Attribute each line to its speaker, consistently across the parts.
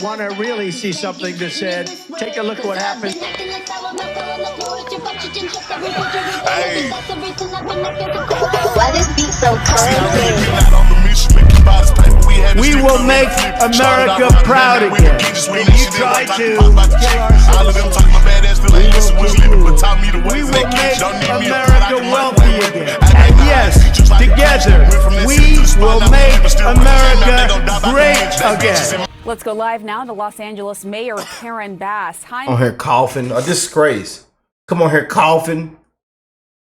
Speaker 1: Want to really see something that said, take a look at what happened.
Speaker 2: Why this beat so crazy?
Speaker 1: We will make America proud again. And you try to kill our we will make America wealthy again. And yes, together, we will make America great again.
Speaker 3: Let's go live now to Los Angeles Mayor Karen Bass.
Speaker 4: On here coughing, a disgrace. Come on here coughing.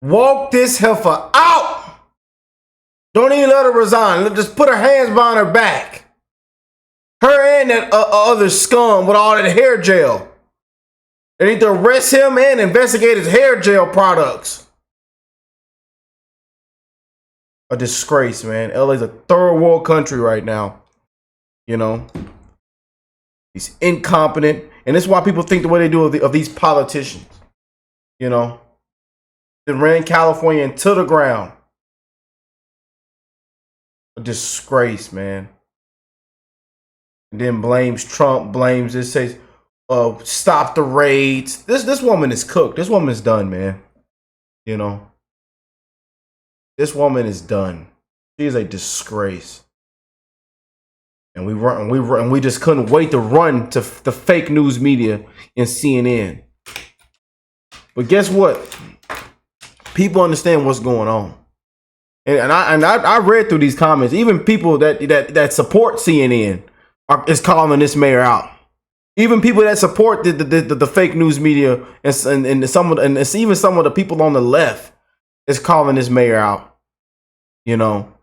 Speaker 4: Walk this heifer out. Don't even let her resign. Just put her hands behind her back. Her and that other scum with all that hair gel. They need to arrest him and investigate his hair gel products. A disgrace, man. LA's a third world country right now. You know. He's incompetent. And this is why people think the way they do of these politicians. You know. They ran California into the ground. A disgrace, man. And then blames Trump, blames this, says, stop the raids. This woman is cooked. This woman is done, man. You know. This woman is done. She is a disgrace. And we just couldn't wait to run to the fake news media and CNN. But guess what? People understand what's going on. And I read through these comments. Even people that support CNN is calling this mayor out. Even people that support the fake news media and even some of the people on the left is calling this mayor out. You know,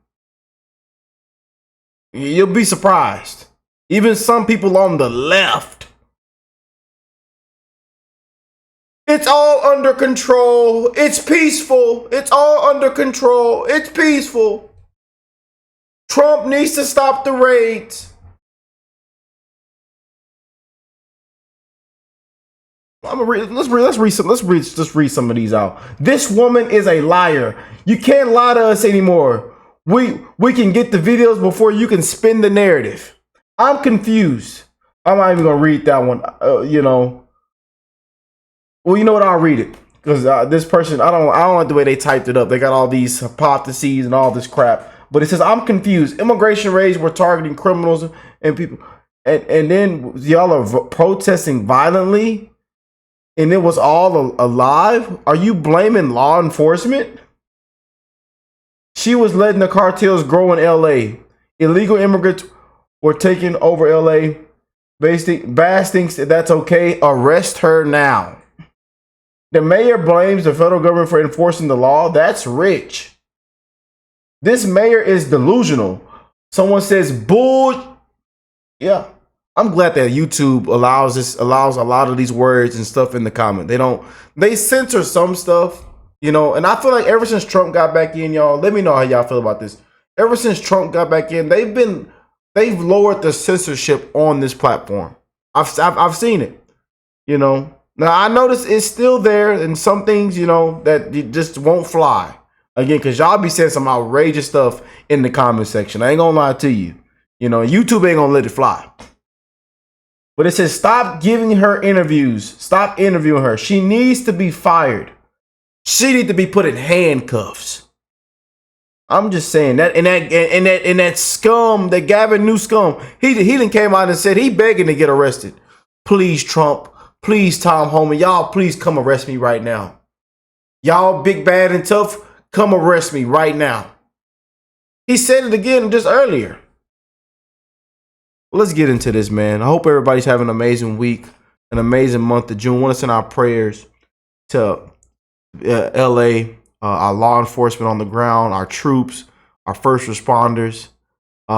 Speaker 4: you'll be surprised. Even some people on the left. It's all under control. It's peaceful. It's all under control. It's peaceful. Trump needs to stop the raids. Let's read some of these out. This woman is a liar. You can't lie to us anymore. We can get the videos before you can spin the narrative. I'm confused. I'm not even gonna read that one. You know. Well, you know what? I'll read it because this person, I don't like the way they typed it up. They got all these hypotheses and all this crap. But it says, I'm confused. Immigration raids were targeting criminals and people, and then y'all are protesting violently. And it was all alive? Are you blaming law enforcement? She was letting the cartels grow in LA. Illegal immigrants were taking over LA. Bass thinks that's okay. Arrest her now. The mayor blames the federal government for enforcing the law. That's rich. This mayor is delusional. Someone says bull. Yeah. I'm glad that YouTube allows a lot of these words and stuff in the comment. They censor some stuff, you know, and I feel like ever since Trump got back in, y'all, let me know how y'all feel about this. Ever since Trump got back in, they've lowered the censorship on this platform. I've seen it, you know. Now I notice it's still there and some things, you know, that you just won't fly again, because y'all be saying some outrageous stuff in the comment section. I ain't gonna lie to you, you know, YouTube ain't gonna let it fly. But it says, stop giving her interviews. Stop interviewing her. She needs to be fired. She needs to be put in handcuffs. I'm just saying that. And that scum, that Gavin New scum, he done came out and said he begging to get arrested. Please, Trump. Please, Tom Homan. Y'all, please come arrest me right now. Y'all, big, bad, and tough, come arrest me right now. He said it again just earlier. Let's get into this, man. I hope everybody's having an amazing week, an amazing month of June. I want to send our prayers to LA, our law enforcement on the ground, our troops, our first responders.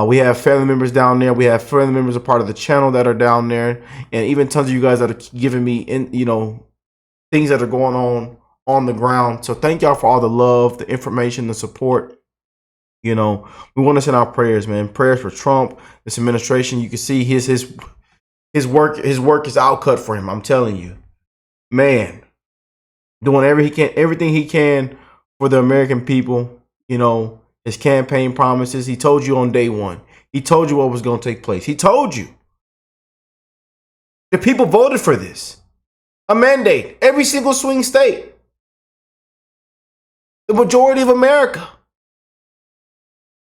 Speaker 4: We have family members down there. We have family members a part of the channel that are down there, and even tons of you guys that are giving me, things that are going on the ground. So thank y'all for all the love, the information, the support. You know, we want to send our prayers, man. Prayers for Trump, this administration. You can see his work is outcut for him. I'm telling you, man, doing everything he can for the American people. You know, his campaign promises. He told you on day one. He told you what was going to take place. He told you. The people voted for this. A mandate. Every single swing state. The majority of America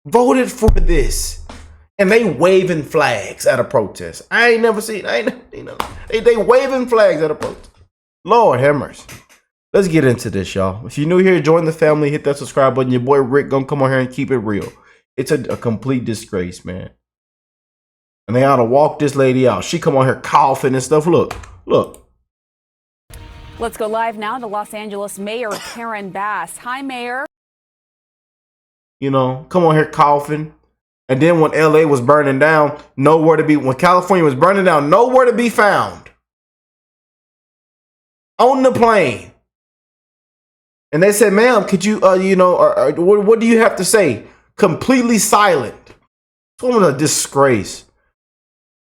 Speaker 4: voted for this. And they waving flags at a protest. I ain't never seen. They waving flags at a protest. Lord have mercy. Let's get into this, y'all. If you're new here, join the family. Hit that subscribe button. Your boy Rick gonna come on here and keep it real. It's a complete disgrace, man. And they ought to walk this lady out. She come on here coughing and stuff. Look.
Speaker 3: Let's go live now to Los Angeles Mayor Karen Bass. Hi, Mayor.
Speaker 4: You know, come on here coughing. And then when LA was burning down, when California was burning down, nowhere to be found. On the plane. And they said, ma'am, could you, what do you have to say? Completely silent. This woman's a disgrace.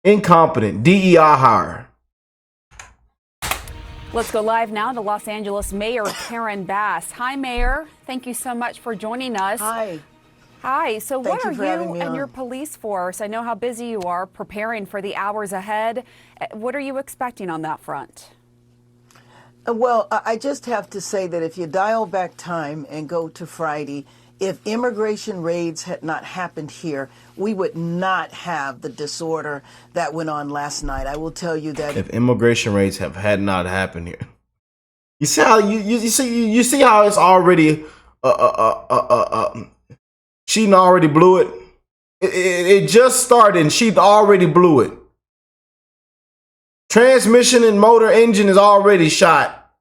Speaker 4: Incompetent. DEI hire.
Speaker 3: Let's go live now to Los Angeles Mayor Karen Bass. Hi, Mayor. Thank you so much for joining us.
Speaker 5: Hi.
Speaker 3: Hi. So
Speaker 5: Thank
Speaker 3: what
Speaker 5: you
Speaker 3: are
Speaker 5: for having
Speaker 3: you
Speaker 5: me
Speaker 3: and
Speaker 5: on.
Speaker 3: your police force? I know how busy you are preparing for the hours ahead. What are you expecting on that front?
Speaker 5: Well, I just have to say that if you dial back time and go to Friday, if immigration raids had not happened here, we would not have the disorder that went on last night. I will tell you that
Speaker 4: If immigration raids had not happened here. You see how you see how it's already she already blew it. It just started and she already blew it. Transmission and motor engine is already shot.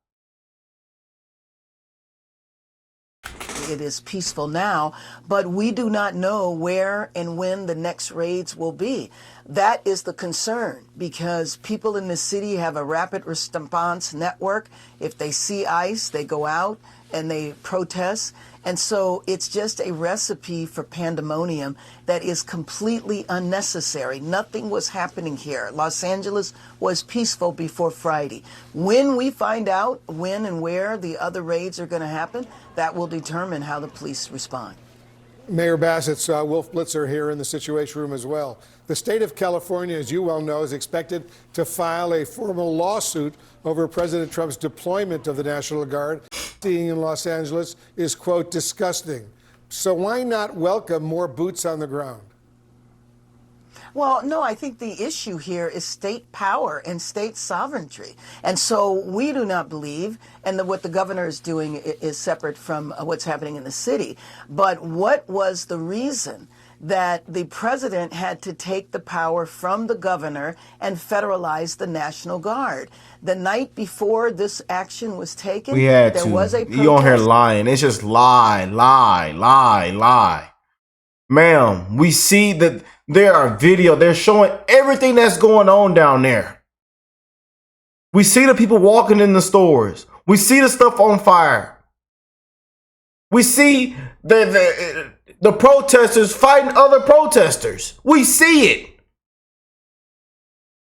Speaker 5: it is peaceful now, but we do not know where and when the next raids will be. That is the concern, because people in the city have a rapid response network. If they see ICE, they go out and they protest. And so it's just a recipe for pandemonium that is completely unnecessary. Nothing was happening here. Los Angeles was peaceful before Friday. When we find out when and where the other raids are going to happen, that will determine how the police respond.
Speaker 6: Mayor Bassett's Wolf Blitzer here in the Situation Room as well. The state of California, as you well know, is expected to file a formal lawsuit over President Trump's deployment of the National Guard. Seeing in Los Angeles is, quote, disgusting. So why not welcome more boots on the ground?
Speaker 5: Well, no, I think the issue here is state power and state sovereignty. And so we do not believe, and what the governor is doing is separate from what's happening in the city. But what was the reason that the president had to take the power from the governor and federalize the National Guard? The night before this action was taken, there was a protest.
Speaker 4: You on here lying. It's just lie. Ma'am, we see that there are video. They're showing everything that's going on down there. We see the people walking in the stores. We see the stuff on fire. We see the protesters fighting other protesters. We see it.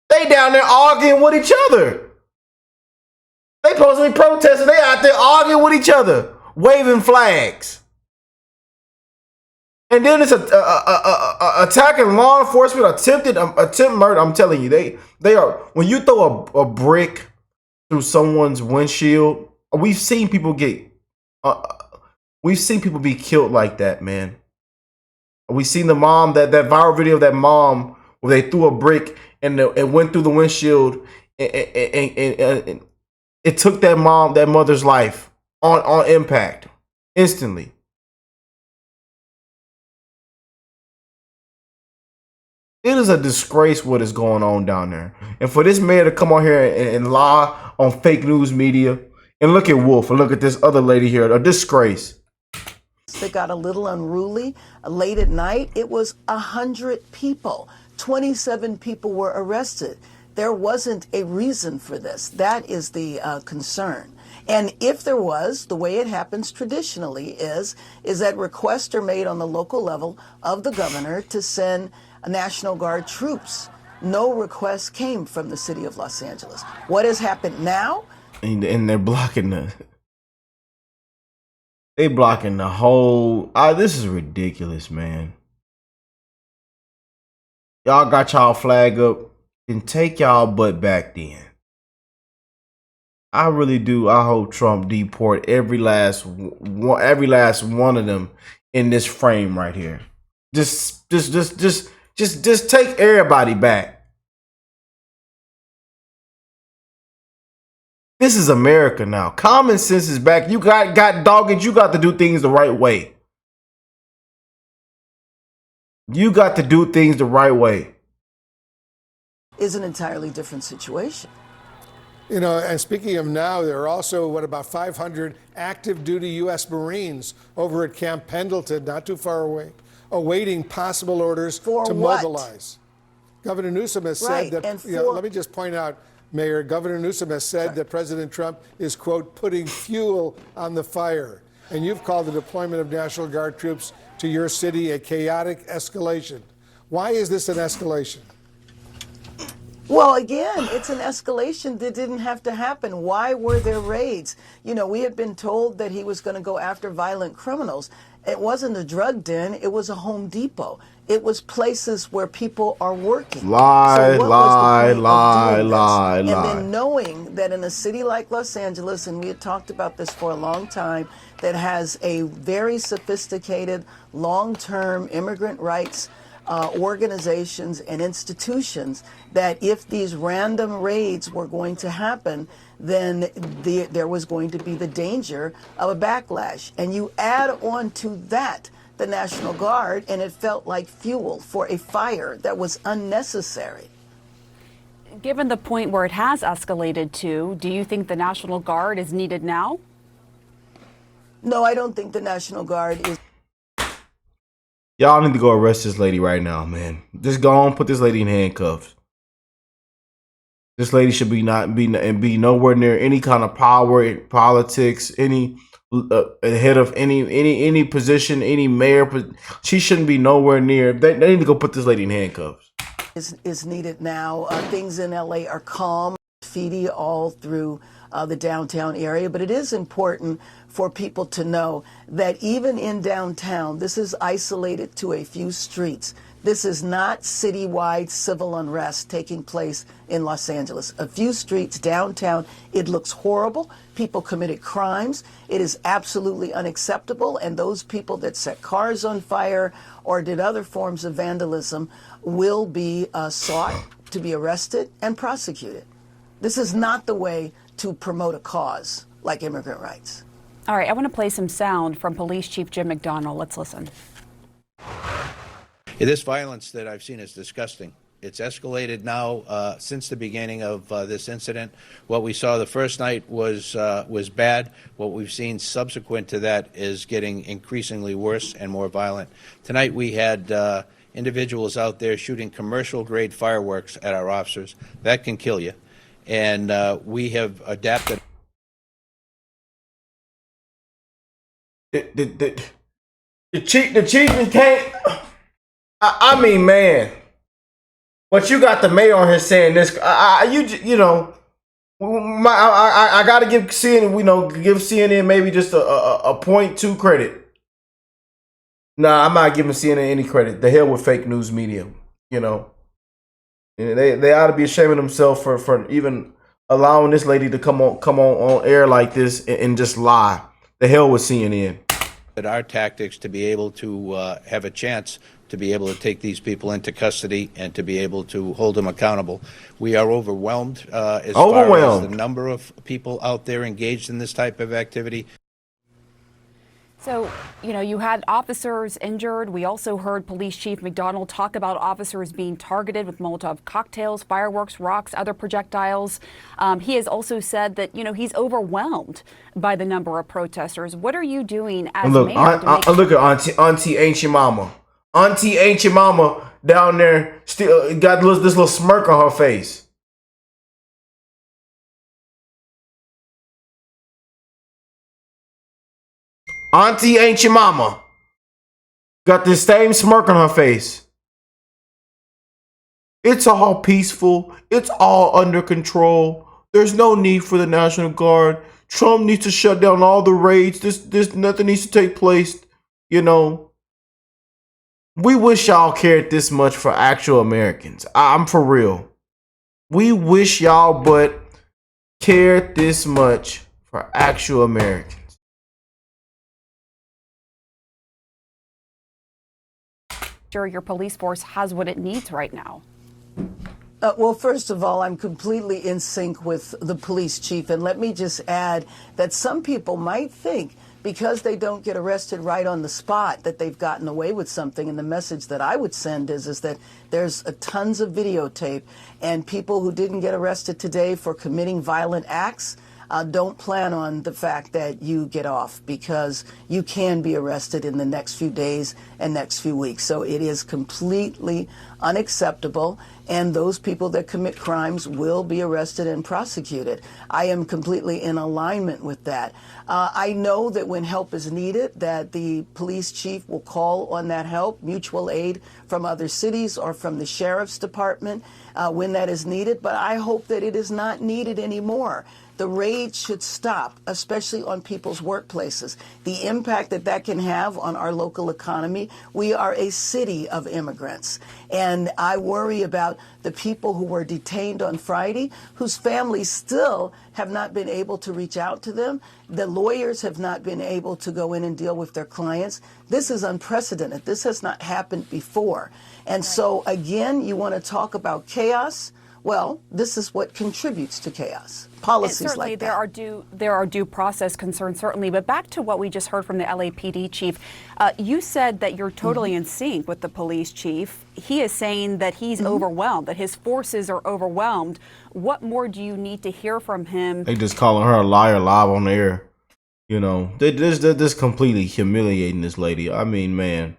Speaker 4: They down there arguing with each other. They supposed to be protesting. They out there arguing with each other, waving flags. And then it's attacking law enforcement, attempt murder. I'm telling you, they are. When you throw a brick through someone's windshield, we've seen people be killed like that, man. We've seen the mom, that viral video of that mom where they threw a brick and it went through the windshield and it took that mother's life on impact instantly. It is a disgrace what is going on down there. And for this mayor to come on here and lie on fake news media, and look at Wolf and look at this other lady here, a disgrace.
Speaker 5: They got a little unruly late at night. It was 100 people. 27 people were arrested. There wasn't a reason for this. That is the concern. And if there was, the way it happens traditionally is that requests are made on the local level of the governor to send National Guard troops. No request came from the city of Los Angeles. What has happened now?
Speaker 4: And they're blocking the whole. This is ridiculous, man. Y'all got y'all flag up. can take y'all butt back then. I really do. I hope Trump deport every last one of them in this frame right here. Just take everybody back. This is America now. Common sense is back. You got dogged. You got to do things the right way. You got to do things the right way.
Speaker 5: Is an entirely different situation.
Speaker 6: You know, and speaking of now, there are also, about 500 active duty U.S. Marines over at Camp Pendleton, not too far away, awaiting possible orders to mobilize. Governor Newsom has said that, let me just point out, Mayor, Governor Newsom has said that President Trump is, quote, putting fuel on the fire. And you've called the deployment of National Guard troops to your city a chaotic escalation. Why is this an escalation?
Speaker 5: Well, again, it's an escalation that didn't have to happen. Why were there raids? You know, we had been told that he was going to go after violent criminals. It wasn't a drug den. It was a Home Depot. It was places where people are working.
Speaker 4: Lie.
Speaker 5: And then knowing that in a city like Los Angeles, and we had talked about this for a long time, that has a very sophisticated long-term immigrant rights organizations and institutions, that if these random raids were going to happen, then there was going to be the danger of a backlash. And you add on to that the National Guard, and it felt like fuel for a fire that was unnecessary.
Speaker 3: Given the point where it has escalated to, do you think the National Guard is needed now?
Speaker 5: No, I don't think the National Guard is.
Speaker 4: Y'all need to go arrest this lady right now, man. Just go on, put this lady in handcuffs. This lady should be nowhere near any kind of power, politics, any head of any position, any mayor. She shouldn't be nowhere near. They need to go put this lady in handcuffs.
Speaker 5: Is needed now. Things in LA are calm, graffiti all through the downtown area, but it is important for people to know that even in downtown, this is isolated to a few streets. This is not citywide civil unrest taking place in Los Angeles. A few streets downtown, it looks horrible. People committed crimes. It is absolutely unacceptable. And those people that set cars on fire or did other forms of vandalism will be sought to be arrested and prosecuted. This is not the way to promote a cause like immigrant rights.
Speaker 3: All right, I want to play some sound from Police Chief Jim McDonald. Let's listen.
Speaker 7: This violence that I've seen is disgusting. It's escalated now since the beginning of this incident. What we saw the first night was bad. What we've seen subsequent to that is getting increasingly worse and more violent. Tonight we had individuals out there shooting commercial-grade fireworks at our officers. That can kill you. And we have adapted.
Speaker 4: The chief can't. I mean, man. But you got the mayor on here saying this. I gotta give CNN maybe just a 0.2 credit. Nah, I'm not giving CNN any credit. The hell with fake news media. They ought to be ashamed of themselves for even allowing this lady to come on air like this and just lie. The hell with CNN.
Speaker 7: Our tactics to be able to have a chance to be able to take these people into custody and to be able to hold them accountable. We are overwhelmed as far as the number of people out there engaged in this type of activity.
Speaker 3: So, you had officers injured. We also heard Police Chief McDonald talk about officers being targeted with Molotov cocktails, fireworks, rocks, other projectiles. He has also said that, he's overwhelmed by the number of protesters. What are you doing as mayor?
Speaker 4: Look at Auntie Ain't Your Mama. Auntie Ain't Your Mama down there still got this little smirk on her face. Auntie Ain't Your Mama got this same smirk on her face. It's all peaceful. It's all under control. There's no need for the National Guard. Trump needs to shut down all the raids. This nothing needs to take place. We wish y'all cared this much for actual Americans. I'm for real. We wish y'all but cared this much for actual Americans.
Speaker 3: Sure, your police force has what it needs right now.
Speaker 5: Well, first of all, I'm completely in sync with the police chief. And let me just add that some people might think because they don't get arrested right on the spot that they've gotten away with something. And the message that I would send is that there's tons of videotape, and people who didn't get arrested today for committing violent acts, don't plan on the fact that you get off, because you can be arrested in the next few days and next few weeks. So it is completely unacceptable, and those people that commit crimes will be arrested and prosecuted. I am completely in alignment with that. I know that when help is needed, that the police chief will call on that help, mutual aid from other cities or from the sheriff's department when that is needed. But I hope that it is not needed anymore. The raids should stop, especially on people's workplaces. The impact that that can have on our local economy. We are a city of immigrants, and I worry about the people who were detained on Friday, whose families still have not been able to reach out to them. The lawyers have not been able to go in and deal with their clients. This is unprecedented. This has not happened before. And so, again, you want to talk about chaos? Well, this is what contributes to chaos. Policies like that.
Speaker 3: There are due process concerns, certainly. But back to what we just heard from the LAPD chief, you said that you're totally in sync with the police chief. He is saying that he's overwhelmed, that his forces are overwhelmed. What more do you need to hear from him?
Speaker 4: They just calling her a liar live on the air. You know, this completely humiliating this lady. I mean, man.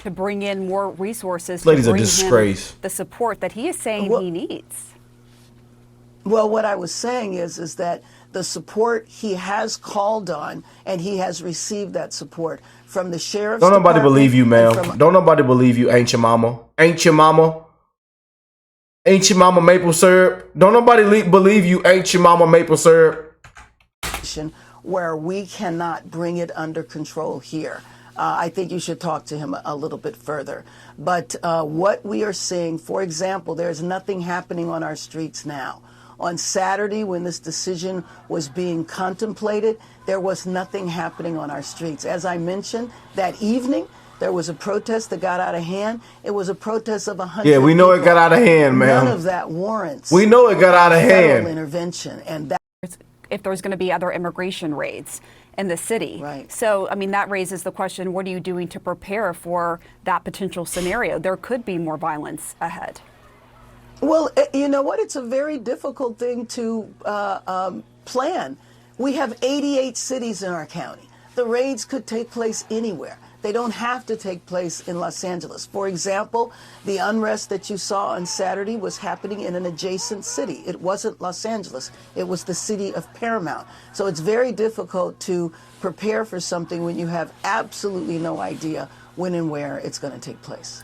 Speaker 3: To bring in more resources.
Speaker 4: This lady's
Speaker 3: to
Speaker 4: a
Speaker 3: bring
Speaker 4: disgrace.
Speaker 3: him the support that he is saying he needs.
Speaker 5: Well, what I was saying is that the support he has called on, and he has received that support from the sheriff's
Speaker 4: Don't nobody
Speaker 5: department
Speaker 4: believe you, ma'am.
Speaker 5: and from-
Speaker 4: Don't nobody believe you, ain't your mama. Ain't your mama. Ain't your mama maple syrup. Don't nobody believe you, ain't your mama maple syrup.
Speaker 5: Where we cannot bring it under control here. I think you should talk to him a little bit further. But what we are seeing, for example, there's nothing happening on our streets now. On Saturday, when this decision was being contemplated, there was nothing happening on our streets. As I mentioned, that evening, there was a protest that got out of hand. It was a protest of 100
Speaker 4: Yeah, we know
Speaker 5: people.
Speaker 4: it got out of hand, ma'am.
Speaker 5: None of that warrants.
Speaker 4: We know it got out of
Speaker 5: federal
Speaker 4: hand.
Speaker 5: intervention, and that.
Speaker 3: If there's going to be other immigration raids in the city.
Speaker 5: Right.
Speaker 3: So, I mean, that raises the question, what are you doing to prepare for that potential scenario? There could be more violence ahead.
Speaker 5: Well, you know what? It's a very difficult thing to plan. We have 88 cities in our county. The raids could take place anywhere. They don't have to take place in Los Angeles. For example, the unrest that you saw on Saturday was happening in an adjacent city. It wasn't Los Angeles. It was the city of Paramount. So it's very difficult to prepare for something when you have absolutely no idea when and where it's going to take place.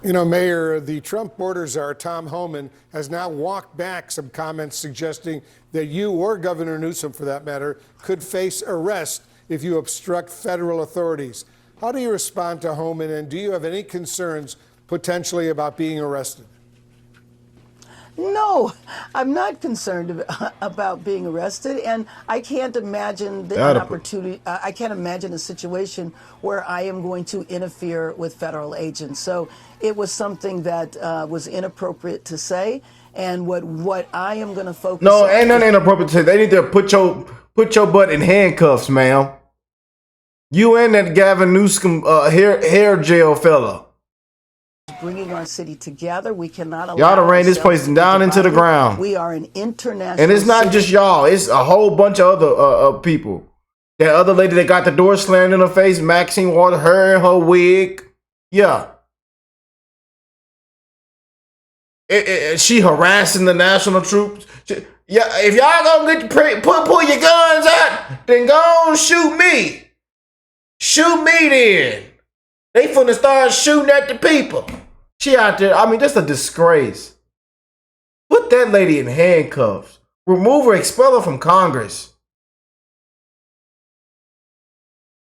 Speaker 6: You know, Mayor, the Trump border czar, Tom Homan, has now walked back some comments suggesting that you, or Governor Newsom for that matter, could face arrest if you obstruct federal authorities. How do you respond to Homan, and do you have any concerns potentially about being arrested?
Speaker 5: No, I'm not concerned about being arrested, and I can't imagine an opportunity. I can't imagine a situation where I am going to interfere with federal agents. So it was something that was inappropriate to say, and what I am going to focus.
Speaker 4: No,
Speaker 5: on
Speaker 4: ain't nothing inappropriate to say. They need to put your butt in handcuffs, ma'am. You and that Gavin Newsom hair jail fella.
Speaker 5: Bringing our city together, we cannot allow.
Speaker 4: Y'all done ran this
Speaker 5: ourselves
Speaker 4: place
Speaker 5: to be
Speaker 4: down into the
Speaker 5: divided.
Speaker 4: ground.
Speaker 5: We are an international,
Speaker 4: And it's not
Speaker 5: city.
Speaker 4: just y'all. It's a whole bunch of other people. That other lady that got the door slammed in her face, Maxine Waters, her and her wig. Yeah. She harassing the national troops. Yeah, if y'all gonna pull your guns out, then go on shoot me. Shoot me then. They finna start shooting at the people. She out there, I mean, that's a disgrace. Put that lady in handcuffs. Remove her, expel her from Congress.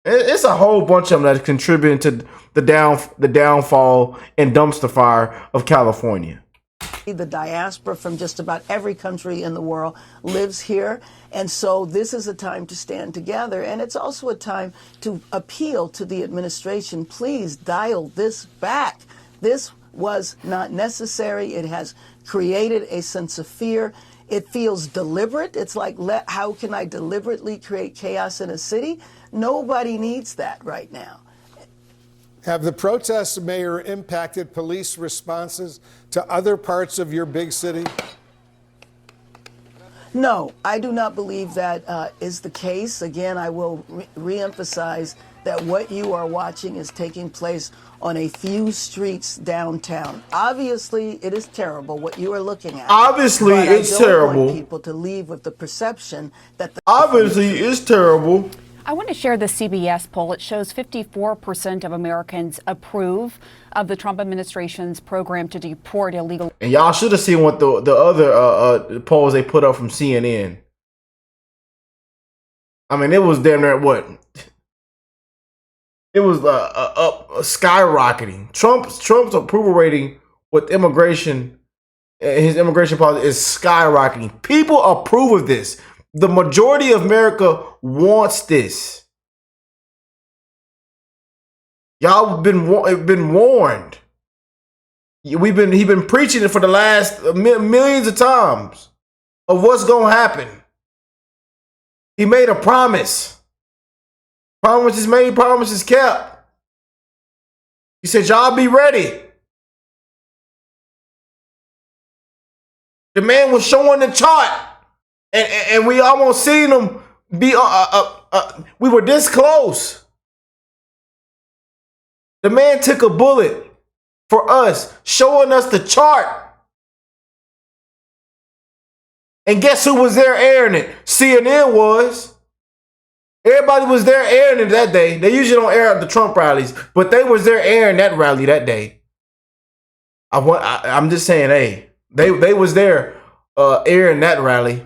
Speaker 4: It's a whole bunch of them that's contributing to the downfall and dumpster fire of California.
Speaker 5: The diaspora from just about every country in the world lives here. And so this is a time to stand together. And it's also a time to appeal to the administration. Please dial this back. This was not necessary. It has created a sense of fear. It feels deliberate. It's like, how can I deliberately create chaos in a city? Nobody needs that right now.
Speaker 6: Have the protests, Mayor, impacted police responses to other parts of your big city?
Speaker 5: No, I do not believe that is the case. Again, I will reemphasize that what you are watching is taking place on a few streets downtown. Obviously, it is terrible what you are looking at.
Speaker 4: Obviously, it's terrible.
Speaker 5: I don't want people to leave with the perception that
Speaker 4: obviously it's terrible.
Speaker 3: I want to share the CBS poll. It shows 54% of Americans approve of the Trump administration's program to deport illegal.
Speaker 4: And y'all should have seen what the other polls they put up from CNN. I mean, it was damn near what? It was up skyrocketing. Trump's approval rating with immigration, his immigration policy is skyrocketing. People approve of this. The majority of America wants this. Y'all been warned. He been preaching it for the last millions of times of what's gonna happen. He made a promise. Promises made, promises kept. He said, y'all be ready. The man was showing the chart. And we almost seen him be, we were this close. The man took a bullet for us, showing us the chart. And guess who was there airing it? CNN was. Everybody was there airing it that day. They usually don't air at the Trump rallies, but they was there airing that rally that day. I'm just saying, hey, they was there airing that rally.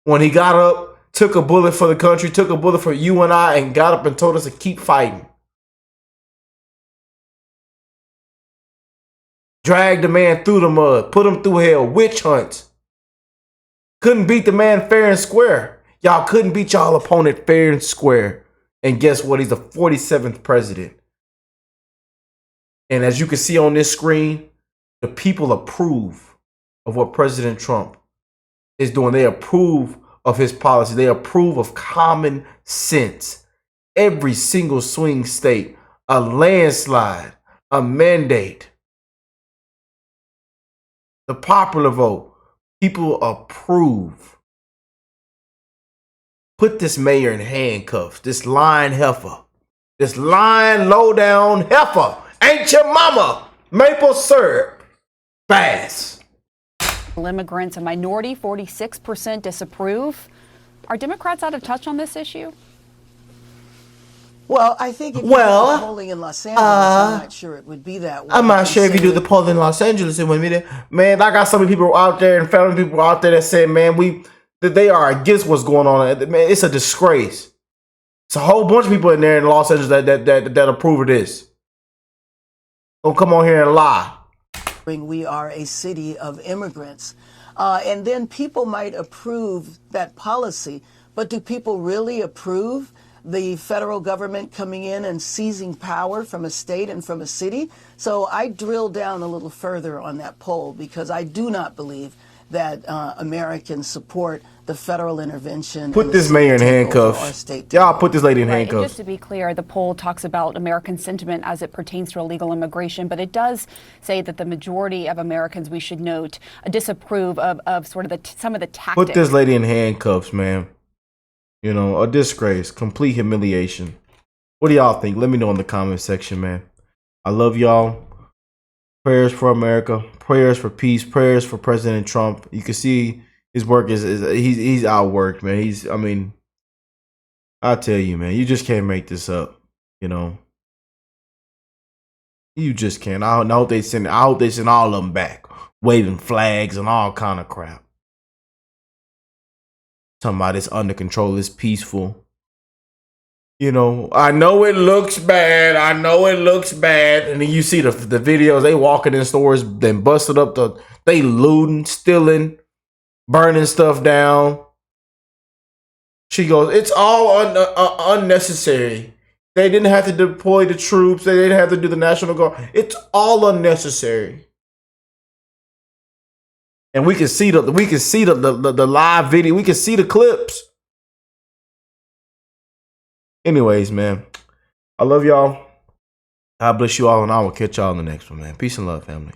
Speaker 4: When he got up, took a bullet for the country, took a bullet for you and I, and got up and told us to keep fighting. Dragged the man through the mud, put him through hell, witch hunts. Couldn't beat the man fair and square. Y'all couldn't beat y'all opponent fair and square. And guess what? He's the 47th president. And as you can see on this screen, the people approve of what President Trump is doing. They approve of his policy. They approve of common sense. Every single swing state, a landslide, a mandate, the popular vote, people approve. Put this mayor in handcuffs, this lying heifer, this lying low down heifer. Ain't your mama maple syrup fast.
Speaker 3: Immigrants, a minority, 46% disapprove. Are Democrats out of touch on this issue?
Speaker 5: Well, I think if you do the polling in Los Angeles, I'm not sure it would be that way.
Speaker 4: I'm not sure if you do the polling in Los Angeles, it wouldn't be there. Man, I got so many people out there and family people out there that say, man, that they are against what's going on. Man, it's a disgrace. It's a whole bunch of people in there in Los Angeles that approve of this. Don't come on here and lie.
Speaker 5: We are a city of immigrants. And then people might approve that policy, but do people really approve the federal government coming in and seizing power from a state and from a city? So I drill down a little further on that poll because I do not believe that Americans support the federal intervention.
Speaker 4: Put this mayor in handcuffs. Y'all put this lady in handcuffs.
Speaker 3: And just to be clear, the poll talks about American sentiment as it pertains to illegal immigration, but it does say that the majority of Americans, we should note, disapprove of sort of some of the tactics.
Speaker 4: Put this lady in handcuffs, man. You know, a disgrace, complete humiliation. What do y'all think? Let me know in the comment section, man. I love y'all. Prayers for America, prayers for peace, prayers for President Trump. You can see his work he's outworked, man. I tell you, man, you just can't make this up, you know. You just can't. I hope they send all of them back, waving flags and all kind of crap. Talking about it's under control, it's peaceful. You know, I know it looks bad. I know it looks bad. And then you see the videos, they walking in stores, then busted up they looting, stealing, burning stuff down. She goes, it's all unnecessary. They didn't have to deploy the troops. They didn't have to do the National Guard. It's all unnecessary. And we can see the live video. We can see the clips. Anyways, man, I love y'all. God bless you all, and I will catch y'all in the next one, man. Peace and love, family.